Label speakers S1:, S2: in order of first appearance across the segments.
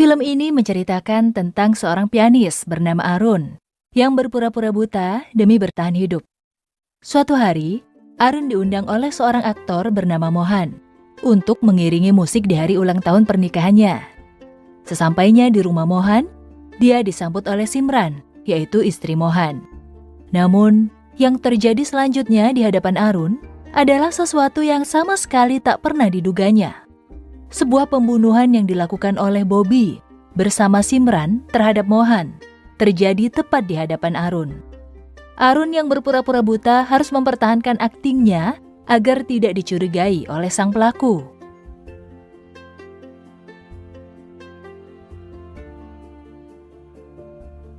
S1: Film ini menceritakan tentang seorang pianis bernama Arun yang berpura-pura buta demi bertahan hidup. Suatu hari, Arun diundang oleh seorang aktor bernama Mohan untuk mengiringi musik di hari ulang tahun pernikahannya. Sesampainya di rumah Mohan, dia disambut oleh Simran, yaitu istri Mohan. Namun, yang terjadi selanjutnya di hadapan Arun adalah sesuatu yang sama sekali tak pernah diduganya. Sebuah pembunuhan yang dilakukan oleh Bobby bersama Simran terhadap Mohan terjadi tepat di hadapan Arun. Arun yang berpura-pura buta harus mempertahankan aktingnya agar tidak dicurigai oleh sang pelaku.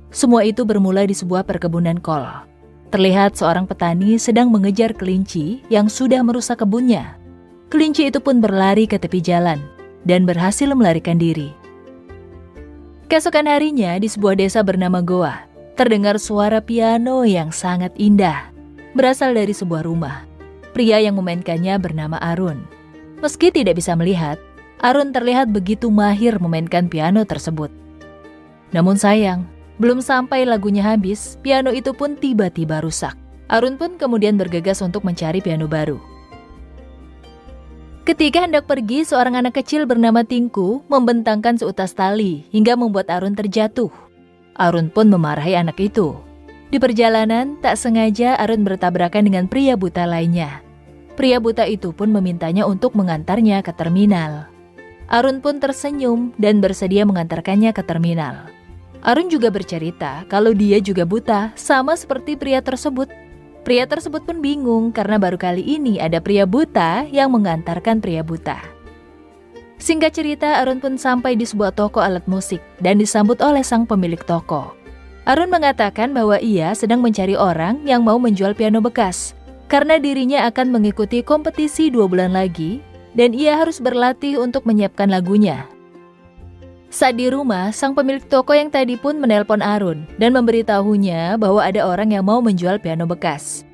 S1: Semua itu bermula di sebuah perkebunan kol. Terlihat seorang petani sedang mengejar kelinci yang sudah merusak kebunnya. Kelinci itu pun berlari ke tepi jalan dan berhasil melarikan diri. Keesokan harinya di sebuah desa bernama Goa, terdengar suara piano yang sangat indah, berasal dari sebuah rumah. Pria yang memainkannya bernama Arun. Meski tidak bisa melihat, Arun terlihat begitu mahir memainkan piano tersebut. Namun sayang, belum sampai lagunya habis, piano itu pun tiba-tiba rusak. Arun pun kemudian bergegas untuk mencari piano baru. Ketika hendak pergi, seorang anak kecil bernama Tinku membentangkan seutas tali hingga membuat Arun terjatuh. Arun pun memarahi anak itu. Di perjalanan, tak sengaja Arun bertabrakan dengan pria buta lainnya. Pria buta itu pun memintanya untuk mengantarnya ke terminal. Arun pun tersenyum dan bersedia mengantarkannya ke terminal. Arun juga bercerita kalau dia juga buta, sama seperti pria tersebut. Pria tersebut pun bingung karena baru kali ini ada pria buta yang mengantarkan pria buta. Singkat cerita, Arun pun sampai di sebuah toko alat musik dan disambut oleh sang pemilik toko. Arun mengatakan bahwa ia sedang mencari orang yang mau menjual piano bekas karena dirinya akan mengikuti kompetisi 2 bulan lagi dan ia harus berlatih untuk menyiapkan lagunya. Saat di rumah, sang pemilik toko yang tadi pun menelpon Arun dan memberitahunya bahwa ada orang yang mau menjual piano bekas.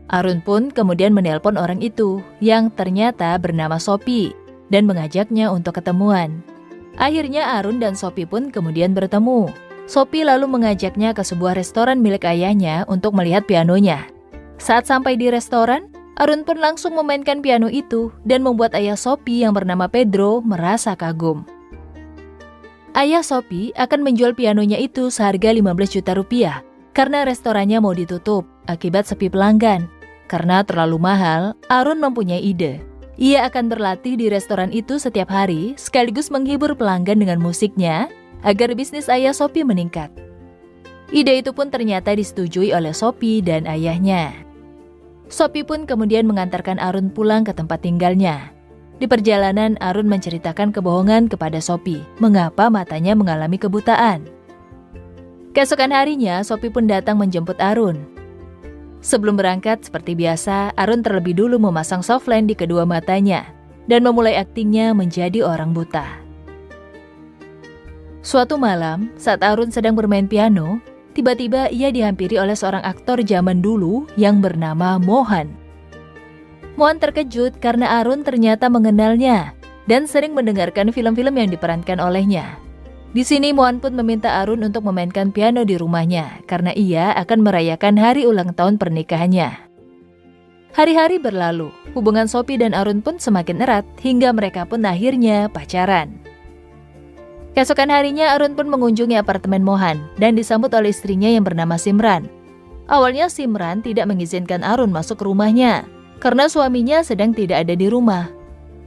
S1: Arun pun kemudian menelpon orang itu yang ternyata bernama Sophie dan mengajaknya untuk ketemuan. Akhirnya Arun dan Sophie pun kemudian bertemu. Sophie lalu mengajaknya ke sebuah restoran milik ayahnya untuk melihat pianonya. Saat sampai di restoran, Arun pun langsung memainkan piano itu dan membuat ayah Sophie yang bernama Pedro merasa kagum. Ayah Sophie akan menjual pianonya itu seharga 15 juta rupiah karena restorannya mau ditutup akibat sepi pelanggan. Karena terlalu mahal, Arun mempunyai ide. Ia akan berlatih di restoran itu setiap hari sekaligus menghibur pelanggan dengan musiknya agar bisnis ayah Sophie meningkat. Ide itu pun ternyata disetujui oleh Sophie dan ayahnya. Sophie pun kemudian mengantarkan Arun pulang ke tempat tinggalnya. Di perjalanan, Arun menceritakan kebohongan kepada Sophie, mengapa matanya mengalami kebutaan. Keesokan harinya, Sophie pun datang menjemput Arun. Sebelum berangkat, seperti biasa, Arun terlebih dulu memasang softline di kedua matanya dan memulai aktingnya menjadi orang buta. Suatu malam, saat Arun sedang bermain piano, tiba-tiba ia dihampiri oleh seorang aktor zaman dulu yang bernama Mohan. Mohan terkejut karena Arun ternyata mengenalnya dan sering mendengarkan film-film yang diperankan olehnya. Di sini Mohan pun meminta Arun untuk memainkan piano di rumahnya karena ia akan merayakan hari ulang tahun pernikahannya. Hari-hari berlalu, hubungan Sophie dan Arun pun semakin erat hingga mereka pun akhirnya pacaran. Keesokan harinya Arun pun mengunjungi apartemen Mohan dan disambut oleh istrinya yang bernama Simran. Awalnya Simran tidak mengizinkan Arun masuk ke rumahnya karena suaminya sedang tidak ada di rumah.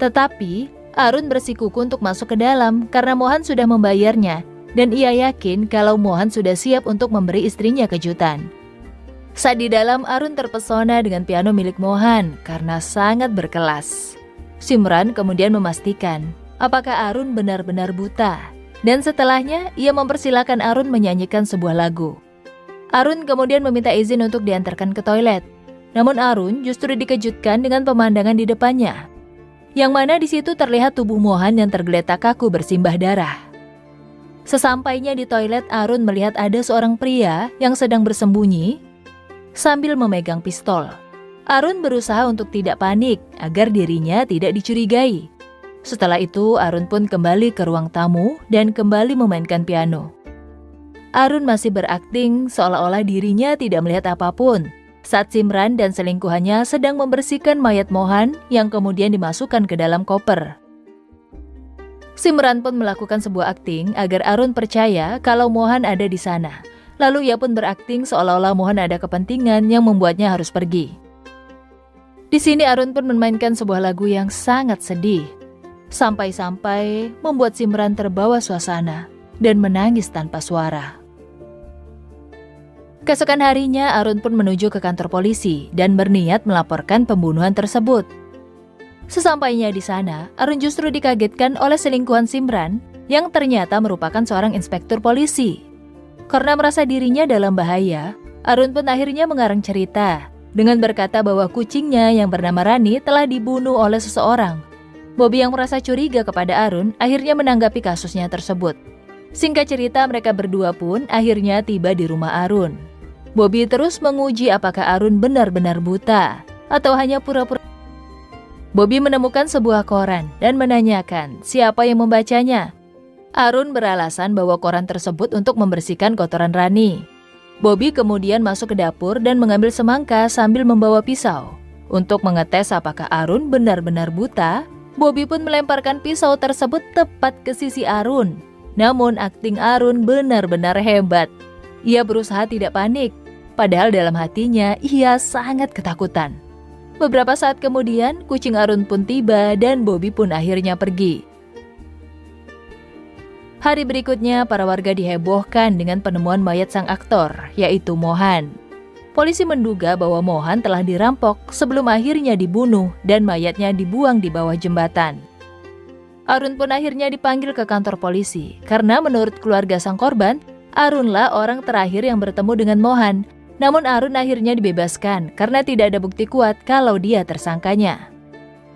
S1: Tetapi, Arun bersikukuh untuk masuk ke dalam karena Mohan sudah membayarnya dan ia yakin kalau Mohan sudah siap untuk memberi istrinya kejutan. Saat di dalam, Arun terpesona dengan piano milik Mohan karena sangat berkelas. Simran kemudian memastikan apakah Arun benar-benar buta dan setelahnya ia mempersilahkan Arun menyanyikan sebuah lagu. Arun kemudian meminta izin untuk diantarkan ke toilet. Namun Arun justru dikejutkan dengan pemandangan di depannya, yang mana di situ terlihat tubuh Mohan yang tergeletak kaku bersimbah darah. Sesampainya di toilet, Arun melihat ada seorang pria yang sedang bersembunyi sambil memegang pistol. Arun berusaha untuk tidak panik agar dirinya tidak dicurigai. Setelah itu, Arun pun kembali ke ruang tamu dan kembali memainkan piano. Arun masih berakting seolah-olah dirinya tidak melihat apapun saat Simran dan selingkuhannya sedang membersihkan mayat Mohan yang kemudian dimasukkan ke dalam koper. Simran pun melakukan sebuah akting agar Arun percaya kalau Mohan ada di sana. Lalu ia pun berakting seolah-olah Mohan ada kepentingan yang membuatnya harus pergi. Di sini Arun pun memainkan sebuah lagu yang sangat sedih. Sampai-sampai membuat Simran terbawa suasana dan menangis tanpa suara. Keesokan harinya Arun pun menuju ke kantor polisi dan berniat melaporkan pembunuhan tersebut. Sesampainya di sana, Arun justru dikagetkan oleh selingkuhan Simran yang ternyata merupakan seorang inspektur polisi. Karena merasa dirinya dalam bahaya, Arun pun akhirnya mengarang cerita dengan berkata bahwa kucingnya yang bernama Rani telah dibunuh oleh seseorang. Bobby yang merasa curiga kepada Arun akhirnya menanggapi kasusnya tersebut. Singkat cerita, mereka berdua pun akhirnya tiba di rumah Arun. Bobby terus menguji apakah Arun benar-benar buta atau hanya pura-pura. Bobby menemukan sebuah koran dan menanyakan siapa yang membacanya. Arun beralasan bahwa koran tersebut untuk membersihkan kotoran Rani. Bobby kemudian masuk ke dapur dan mengambil semangka sambil membawa pisau. Untuk mengetes apakah Arun benar-benar buta, Bobby pun melemparkan pisau tersebut tepat ke sisi Arun. Namun akting Arun benar-benar hebat. Ia berusaha tidak panik, padahal dalam hatinya ia sangat ketakutan. Beberapa saat kemudian, kucing Arun pun tiba dan Bobby pun akhirnya pergi. Hari berikutnya, para warga dihebohkan dengan penemuan mayat sang aktor, yaitu Mohan. Polisi menduga bahwa Mohan telah dirampok sebelum akhirnya dibunuh dan mayatnya dibuang di bawah jembatan. Arun pun akhirnya dipanggil ke kantor polisi karena menurut keluarga sang korban, Arunlah orang terakhir yang bertemu dengan Mohan. Namun Arun akhirnya dibebaskan karena tidak ada bukti kuat kalau dia tersangkanya.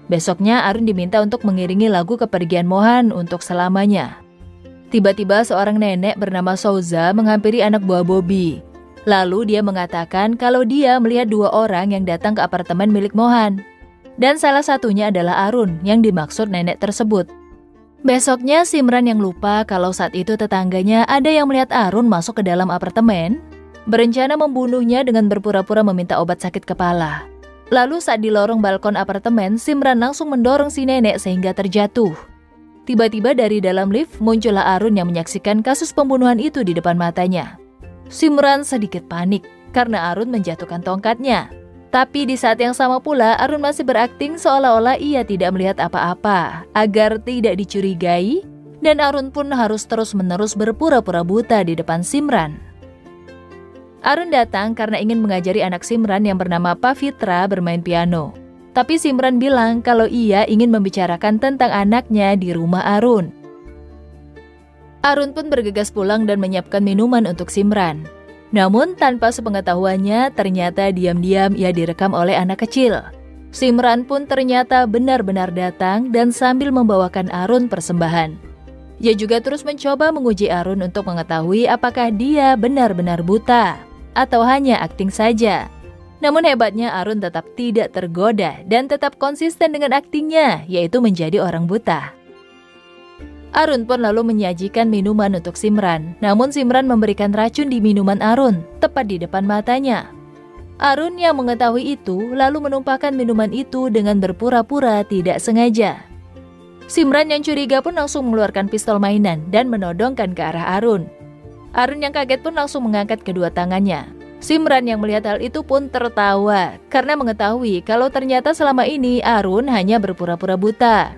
S1: Besoknya Arun diminta untuk mengiringi lagu kepergian Mohan untuk selamanya. Tiba-tiba seorang nenek bernama Souza menghampiri anak buah Bobby. Lalu dia mengatakan kalau dia melihat dua orang yang datang ke apartemen milik Mohan. Dan salah satunya adalah Arun yang dimaksud nenek tersebut. Besoknya Simran yang lupa kalau saat itu tetangganya ada yang melihat Arun masuk ke dalam apartemen, berencana membunuhnya dengan berpura-pura meminta obat sakit kepala. Lalu saat di lorong balkon apartemen, Simran langsung mendorong si nenek sehingga terjatuh. Tiba-tiba dari dalam lift muncullah Arun yang menyaksikan kasus pembunuhan itu di depan matanya. Simran sedikit panik karena Arun menjatuhkan tongkatnya. Tapi di saat yang sama pula Arun masih berakting seolah-olah ia tidak melihat apa-apa agar tidak dicurigai, dan Arun pun harus terus-menerus berpura-pura buta di depan Simran. Arun datang karena ingin mengajari anak Simran yang bernama Pavitra bermain piano. Tapi Simran bilang kalau ia ingin membicarakan tentang anaknya di rumah Arun. Arun pun bergegas pulang dan menyiapkan minuman untuk Simran. Namun tanpa sepengetahuannya ternyata diam-diam ia direkam oleh anak kecil. Simran pun ternyata benar-benar datang dan sambil membawakan Arun persembahan. Ia juga terus mencoba menguji Arun untuk mengetahui apakah dia benar-benar buta atau hanya akting saja. Namun hebatnya Arun tetap tidak tergoda dan tetap konsisten dengan aktingnya, yaitu menjadi orang buta. Arun pun lalu menyajikan minuman untuk Simran, namun Simran memberikan racun di minuman Arun, tepat di depan matanya. Arun yang mengetahui itu lalu menumpahkan minuman itu dengan berpura-pura tidak sengaja. Simran yang curiga pun langsung mengeluarkan pistol mainan dan menodongkan ke arah Arun. Arun yang kaget pun langsung mengangkat kedua tangannya. Simran yang melihat hal itu pun tertawa karena mengetahui kalau ternyata selama ini Arun hanya berpura-pura buta.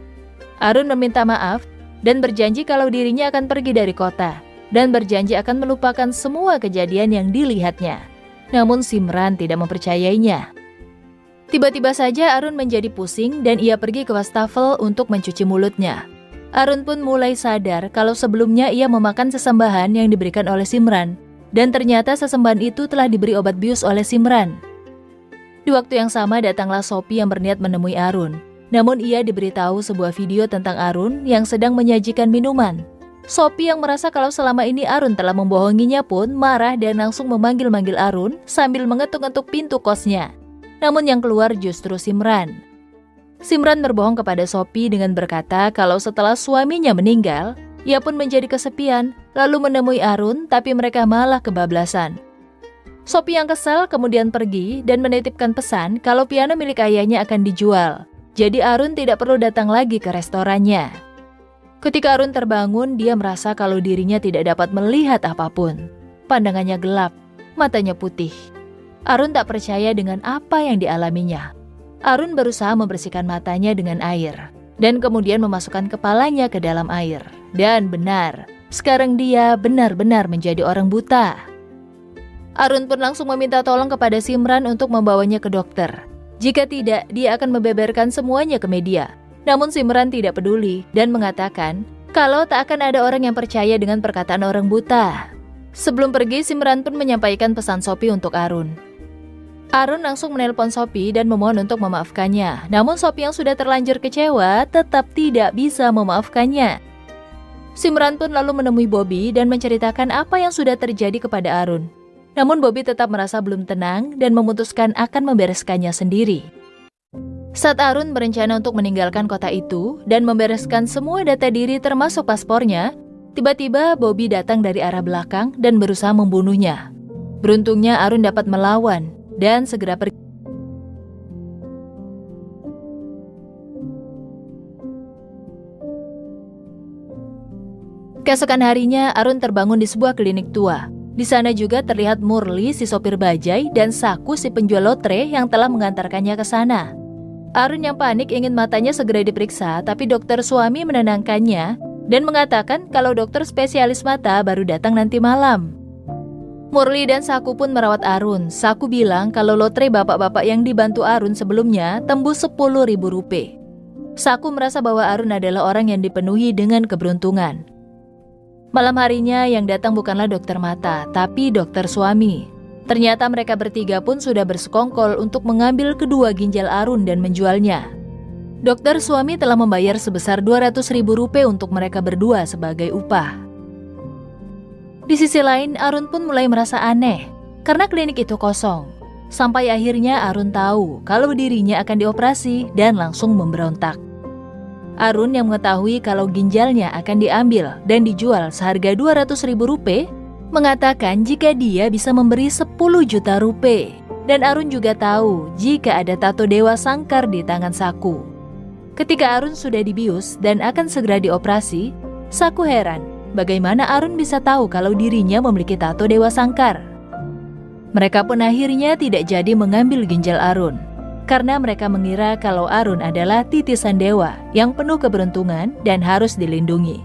S1: Arun meminta maaf dan berjanji kalau dirinya akan pergi dari kota dan berjanji akan melupakan semua kejadian yang dilihatnya. Namun Simran tidak mempercayainya. Tiba-tiba saja Arun menjadi pusing dan ia pergi ke wastafel untuk mencuci mulutnya. Arun pun mulai sadar kalau sebelumnya ia memakan sesembahan yang diberikan oleh Simran. Dan ternyata sesembahan itu telah diberi obat bius oleh Simran. Di waktu yang sama datanglah Sophie yang berniat menemui Arun. Namun ia diberitahu sebuah video tentang Arun yang sedang menyajikan minuman. Sophie yang merasa kalau selama ini Arun telah membohonginya pun marah dan langsung memanggil-manggil Arun sambil mengetuk-ngetuk pintu kosnya. Namun yang keluar justru Simran. Simran berbohong kepada Sophie dengan berkata kalau setelah suaminya meninggal, ia pun menjadi kesepian, lalu menemui Arun tapi mereka malah kebablasan. Sophie yang kesal kemudian pergi dan menitipkan pesan kalau piano milik ayahnya akan dijual. Jadi Arun tidak perlu datang lagi ke restorannya. Ketika Arun terbangun, dia merasa kalau dirinya tidak dapat melihat apapun. Pandangannya gelap, matanya putih. Arun tak percaya dengan apa yang dialaminya. Arun berusaha membersihkan matanya dengan air dan kemudian memasukkan kepalanya ke dalam air. Dan benar, sekarang dia benar-benar menjadi orang buta. Arun pun langsung meminta tolong kepada Simran untuk membawanya ke dokter. Jika tidak, dia akan membeberkan semuanya ke media. Namun Simran tidak peduli dan mengatakan kalau tak akan ada orang yang percaya dengan perkataan orang buta. Sebelum pergi, Simran pun menyampaikan pesan Sophie untuk Arun. Arun langsung menelpon Sophie dan memohon untuk memaafkannya. Namun Sophie yang sudah terlanjur kecewa tetap tidak bisa memaafkannya. Simran pun lalu menemui Bobby dan menceritakan apa yang sudah terjadi kepada Arun. Namun Bobby tetap merasa belum tenang dan memutuskan akan membereskannya sendiri. Saat Arun berencana untuk meninggalkan kota itu dan membereskan semua data diri termasuk paspornya, tiba-tiba Bobby datang dari arah belakang dan berusaha membunuhnya. Beruntungnya Arun dapat melawan dan segera pergi. Keesokan harinya, Arun terbangun di sebuah klinik tua. Di sana juga terlihat Murli, si sopir bajai, dan Saku, si penjual lotre yang telah mengantarkannya ke sana. Arun yang panik ingin matanya segera diperiksa, tapi dokter suami menenangkannya dan mengatakan kalau dokter spesialis mata baru datang nanti malam. Murli dan Saku pun merawat Arun. Saku bilang kalau lotre bapak-bapak yang dibantu Arun sebelumnya tembus 10.000 rupiah. Saku merasa bahwa Arun adalah orang yang dipenuhi dengan keberuntungan. Malam harinya yang datang bukanlah dokter mata, tapi dokter suami. Ternyata mereka bertiga pun sudah bersekongkol untuk mengambil kedua ginjal Arun dan menjualnya. Dokter suami telah membayar sebesar 200.000 rupiah untuk mereka berdua sebagai upah. Di sisi lain, Arun pun mulai merasa aneh, karena klinik itu kosong. Sampai akhirnya Arun tahu kalau dirinya akan dioperasi dan langsung memberontak. Arun yang mengetahui kalau ginjalnya akan diambil dan dijual seharga 200.000 rupiah, mengatakan jika dia bisa memberi 10 juta rupiah. Dan Arun juga tahu jika ada tato Dewa Sangkar di tangan Saku. Ketika Arun sudah dibius dan akan segera dioperasi, Saku heran bagaimana Arun bisa tahu kalau dirinya memiliki tato Dewa Sangkar. Mereka pun akhirnya tidak jadi mengambil ginjal Arun, karena mereka mengira kalau Arun adalah titisan dewa yang penuh keberuntungan dan harus dilindungi.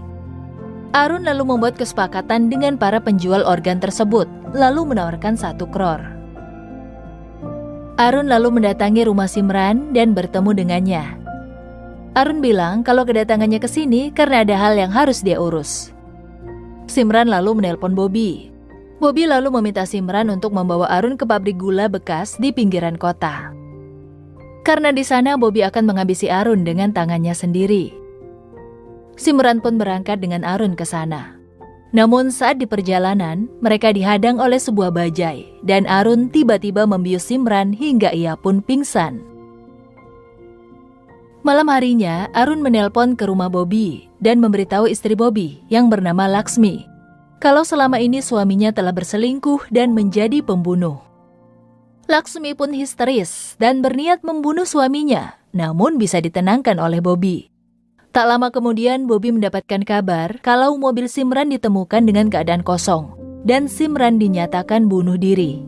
S1: Arun lalu membuat kesepakatan dengan para penjual organ tersebut, lalu menawarkan 1 crore. Arun lalu mendatangi rumah Simran dan bertemu dengannya. Arun bilang kalau kedatangannya ke sini karena ada hal yang harus dia urus. Simran lalu menelpon Bobby. Bobby lalu meminta Simran untuk membawa Arun ke pabrik gula bekas di pinggiran kota. Karena di sana Bobby akan menghabisi Arun dengan tangannya sendiri. Simran pun berangkat dengan Arun ke sana. Namun saat di perjalanan, mereka dihadang oleh sebuah bajai dan Arun tiba-tiba membius Simran hingga ia pun pingsan. Malam harinya, Arun menelpon ke rumah Bobby dan memberitahu istri Bobby yang bernama Laksmi kalau selama ini suaminya telah berselingkuh dan menjadi pembunuh. Laksmi pun histeris dan berniat membunuh suaminya, namun bisa ditenangkan oleh Bobby. Tak lama kemudian, Bobby mendapatkan kabar kalau mobil Simran ditemukan dengan keadaan kosong dan Simran dinyatakan bunuh diri.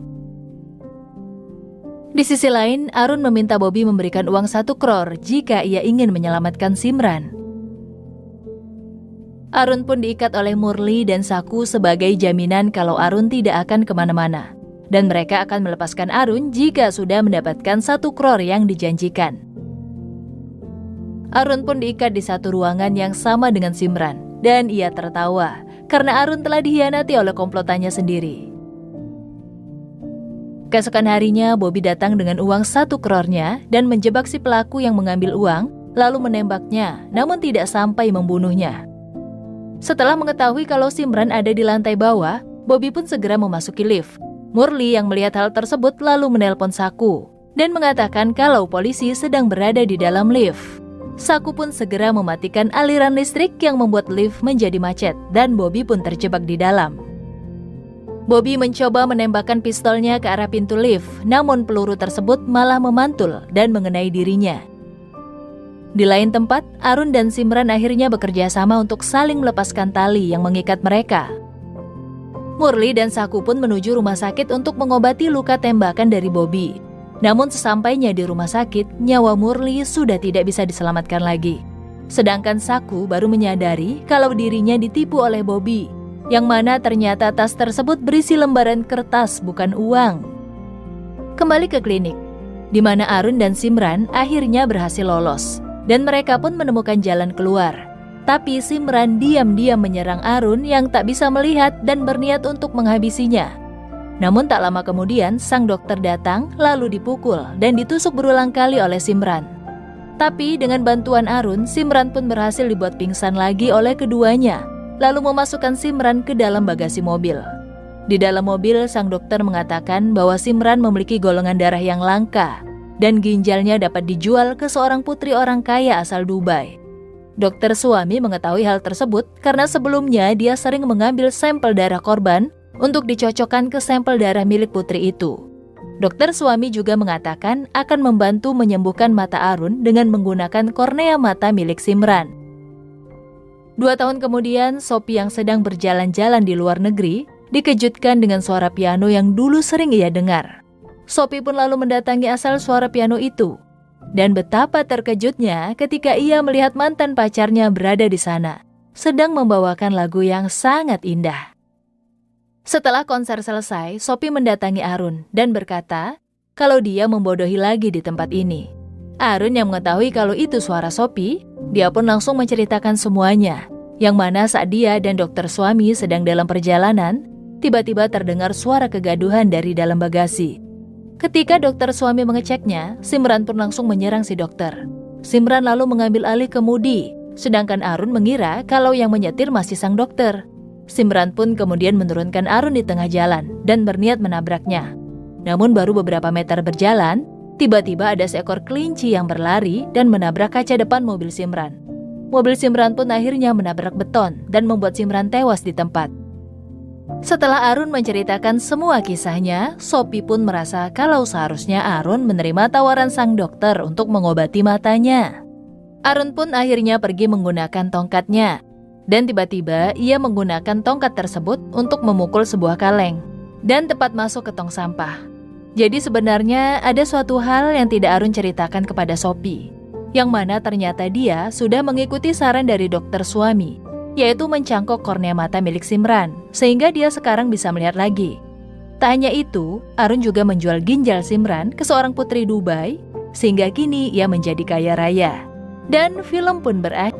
S1: Di sisi lain, Arun meminta Bobby memberikan uang 1 crore jika ia ingin menyelamatkan Simran. Arun pun diikat oleh Murli dan Saku sebagai jaminan kalau Arun tidak akan kemana-mana. Dan mereka akan melepaskan Arun jika sudah mendapatkan 1 crore yang dijanjikan. Arun pun diikat di satu ruangan yang sama dengan Simran. Dan ia tertawa karena Arun telah dikhianati oleh komplotannya sendiri. Keesokan harinya, Bobby datang dengan uang 1 crore-nya dan menjebak si pelaku yang mengambil uang, lalu menembaknya, namun tidak sampai membunuhnya. Setelah mengetahui kalau Simran ada di lantai bawah, Bobby pun segera memasuki lift. Murli yang melihat hal tersebut lalu menelpon Saku. dan mengatakan kalau polisi sedang berada di dalam lift. Saku pun segera mematikan aliran listrik yang membuat lift menjadi macet dan Bobby pun terjebak di dalam. Bobby mencoba menembakkan pistolnya ke arah pintu lift, namun peluru tersebut malah memantul dan mengenai dirinya. Di lain tempat, Arun dan Simran akhirnya bekerja sama untuk saling melepaskan tali yang mengikat mereka. Murli dan Saku pun menuju rumah sakit untuk mengobati luka tembakan dari Bobby. Namun sesampainya di rumah sakit, nyawa Murli sudah tidak bisa diselamatkan lagi. Sedangkan Saku baru menyadari kalau dirinya ditipu oleh Bobby, yang mana ternyata tas tersebut berisi lembaran kertas bukan uang. Kembali ke klinik, di mana Arun dan Simran akhirnya berhasil lolos, dan mereka pun menemukan jalan keluar. Tapi Simran diam-diam menyerang Arun yang tak bisa melihat dan berniat untuk menghabisinya. Namun tak lama kemudian, sang dokter datang lalu dipukul dan ditusuk berulang kali oleh Simran. Tapi dengan bantuan Arun, Simran pun berhasil dibuat pingsan lagi oleh keduanya, lalu memasukkan Simran ke dalam bagasi mobil. Di dalam mobil, sang dokter mengatakan bahwa Simran memiliki golongan darah yang langka dan ginjalnya dapat dijual ke seorang putri orang kaya asal Dubai. Dokter Suami mengetahui hal tersebut karena sebelumnya dia sering mengambil sampel darah korban untuk dicocokkan ke sampel darah milik putri itu. Dokter Suami juga mengatakan akan membantu menyembuhkan mata Arun dengan menggunakan kornea mata milik Simran. 2 tahun kemudian, Sophie yang sedang berjalan-jalan di luar negeri dikejutkan dengan suara piano yang dulu sering ia dengar. Sophie pun lalu mendatangi asal suara piano itu. Dan betapa terkejutnya ketika ia melihat mantan pacarnya berada di sana, sedang membawakan lagu yang sangat indah. Setelah konser selesai, Sophie mendatangi Arun dan berkata kalau dia membodohi lagi di tempat ini. Arun yang mengetahui kalau itu suara Sophie, dia pun langsung menceritakan semuanya. Yang mana saat dia dan dokter Suami sedang dalam perjalanan, tiba-tiba terdengar suara kegaduhan dari dalam bagasi. Ketika dokter Suami mengeceknya, Simran pun langsung menyerang si dokter. Simran lalu mengambil alih kemudi, sedangkan Arun mengira kalau yang menyetir masih sang dokter. Simran pun kemudian menurunkan Arun di tengah jalan dan berniat menabraknya. Namun baru beberapa meter berjalan, tiba-tiba ada seekor kelinci yang berlari dan menabrak kaca depan mobil Simran. Mobil Simran pun akhirnya menabrak beton dan membuat Simran tewas di tempat. Setelah Arun menceritakan semua kisahnya, Sophie pun merasa kalau seharusnya Arun menerima tawaran sang dokter untuk mengobati matanya. Arun pun akhirnya pergi menggunakan tongkatnya. Dan tiba-tiba ia menggunakan tongkat tersebut untuk memukul sebuah kaleng dan tepat masuk ke tong sampah. Jadi sebenarnya ada suatu hal yang tidak Arun ceritakan kepada Sophie, yang mana ternyata dia sudah mengikuti saran dari dokter Suami, yaitu mencangkok kornea mata milik Simran, sehingga dia sekarang bisa melihat lagi. Tak hanya itu, Arun juga menjual ginjal Simran ke seorang putri Dubai, sehingga kini ia menjadi kaya raya. Dan film pun berakhir.